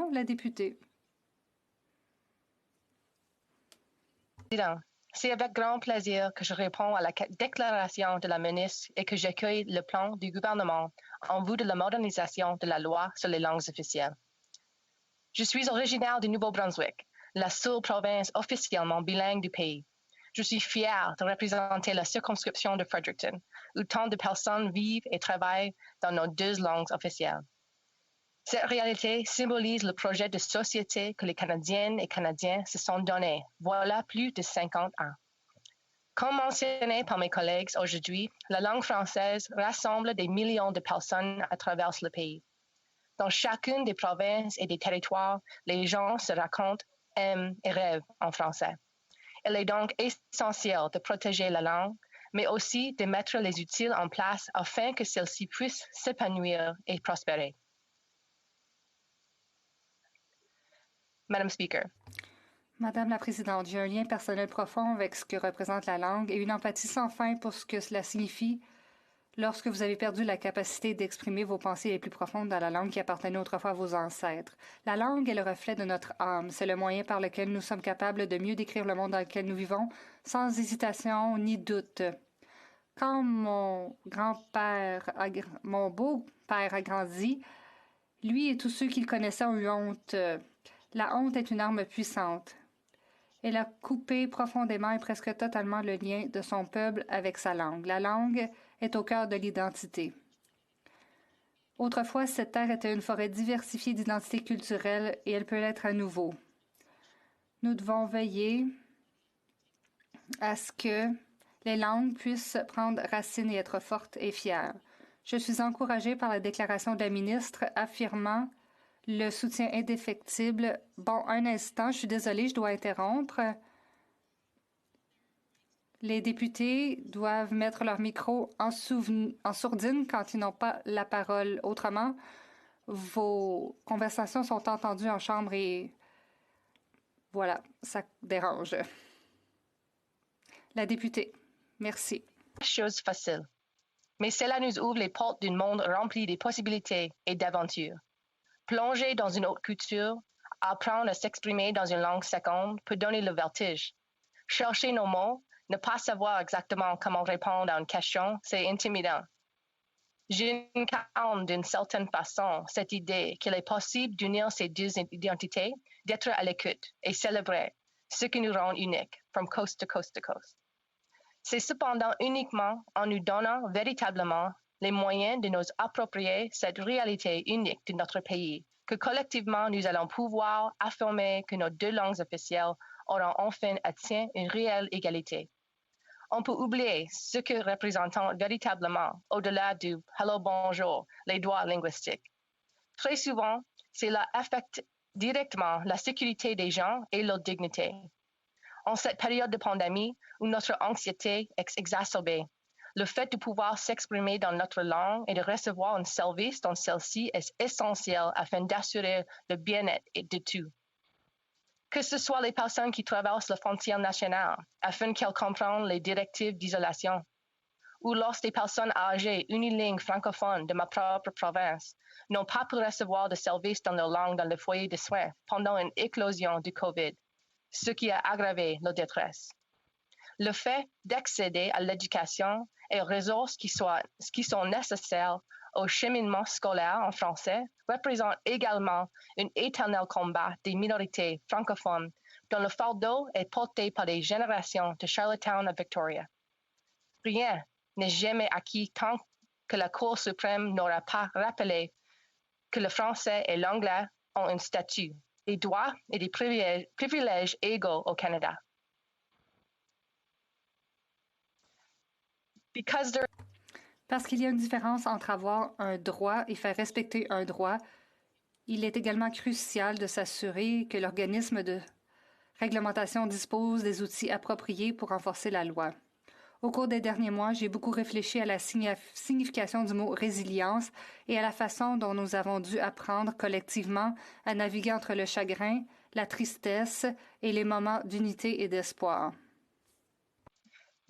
question, la députée. C'est avec grand plaisir que je réponds à la déclaration de la ministre et que j'accueille le plan du gouvernement en vue de la modernisation de la loi sur les langues officielles. Je suis originaire du Nouveau-Brunswick, la seule province officiellement bilingue du pays. Je suis fière de représenter la circonscription de Fredericton, où tant de personnes vivent et travaillent dans nos deux langues officielles. Cette réalité symbolise le projet de société que les Canadiennes et Canadiens se sont donnés, voilà plus de 50 ans. Comme mentionné par mes collègues aujourd'hui, la langue française rassemble des millions de personnes à travers le pays. Dans chacune des provinces et des territoires, les gens se racontent, aiment et rêvent en français. Il est donc essentiel de protéger la langue, mais aussi de mettre les outils en place afin que celle-ci puisse s'épanouir et prospérer. Madame Speaker. Madame la Présidente, j'ai un lien personnel profond avec ce que représente la langue et une empathie sans fin pour ce que cela signifie lorsque vous avez perdu la capacité d'exprimer vos pensées les plus profondes dans la langue qui appartenait autrefois à vos ancêtres. La langue est le reflet de notre âme. C'est le moyen par lequel nous sommes capables de mieux décrire le monde dans lequel nous vivons, sans hésitation ni doute. Quand mon beau-père a grandi, lui et tous ceux qui le connaissaient ont eu honte. La honte est une arme puissante. Elle a coupé profondément et presque totalement le lien de son peuple avec sa langue. La langue est au cœur de l'identité. Autrefois, cette terre était une forêt diversifiée d'identités culturelles et elle peut l'être à nouveau. Nous devons veiller à ce que les langues puissent prendre racine et être fortes et fières. Je suis encouragée par la déclaration de la ministre affirmant le soutien indéfectible. Bon, un instant, je suis désolée, je dois interrompre. Les députés doivent mettre leur micro en sourdine quand ils n'ont pas la parole. Autrement, vos conversations sont entendues en chambre et voilà, ça dérange. La députée, merci. Chose facile. Mais cela nous ouvre les portes d'un monde rempli de possibilités et d'aventures. Plonger dans une autre culture, apprendre à s'exprimer dans une langue seconde peut donner le vertige. Chercher nos mots, ne pas savoir exactement comment répondre à une question, c'est intimidant. J'incarne d'une certaine façon cette idée qu'il est possible d'unir ces deux identités, d'être à l'écoute et célébrer ce qui nous rend uniques, from coast to coast to coast. C'est cependant uniquement en nous donnant véritablement les moyens de nous approprier cette réalité unique de notre pays que collectivement nous allons pouvoir affirmer que nos deux langues officielles auront enfin atteint une réelle égalité. On peut oublier ce que représentent véritablement, au-delà du « hello, bonjour », les droits linguistiques. Très souvent, cela affecte directement la sécurité des gens et leur dignité. En cette période de pandémie où notre anxiété est exacerbée, le fait de pouvoir s'exprimer dans notre langue et de recevoir un service dans celle-ci est essentiel afin d'assurer le bien-être de tous. Que ce soit les personnes qui traversent la frontière nationale afin qu'elles comprennent les directives d'isolation, ou lorsque des personnes âgées unilingues francophones de ma propre province n'ont pas pu recevoir de services dans leur langue dans le foyer de soins pendant une éclosion du COVID, ce qui a aggravé leur détresse. Le fait d'accéder à l'éducation et aux ressources qui sont nécessaires au cheminement scolaire en français représente également un éternel combat des minorités francophones dont le fardeau est porté par des générations de Charlottetown à Victoria. Rien n'est jamais acquis tant que la Cour suprême n'aura pas rappelé que le français et l'anglais ont un statut, des droits et des privilèges égaux au Canada. Parce qu'il y a une différence entre avoir un droit et faire respecter un droit, il est également crucial de s'assurer que l'organisme de réglementation dispose des outils appropriés pour renforcer la loi. Au cours des derniers mois, j'ai beaucoup réfléchi à la signification du mot « résilience » et à la façon dont nous avons dû apprendre collectivement à naviguer entre le chagrin, la tristesse et les moments d'unité et d'espoir.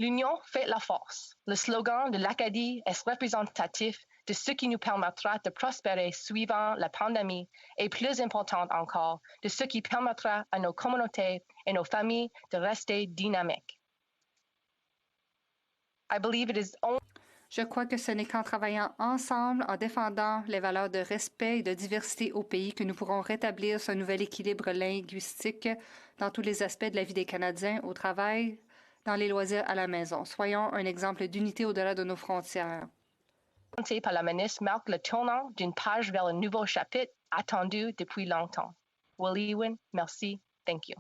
L'union fait la force. Le slogan de l'Acadie est représentatif de ce qui nous permettra de prospérer suivant la pandémie et plus importante encore, de ce qui permettra à nos communautés et nos familles de rester dynamiques. I believe it is only Je crois que ce n'est qu'en travaillant ensemble, en défendant les valeurs de respect et de diversité au pays, que nous pourrons rétablir ce nouvel équilibre linguistique dans tous les aspects de la vie des Canadiens, au travail, dans les loisirs à la maison. Soyons un exemple d'unité au-delà de nos frontières. par la ministre marque le tournant d'une page vers un nouveau chapitre attendu depuis longtemps. Will Ewin, merci. Thank you.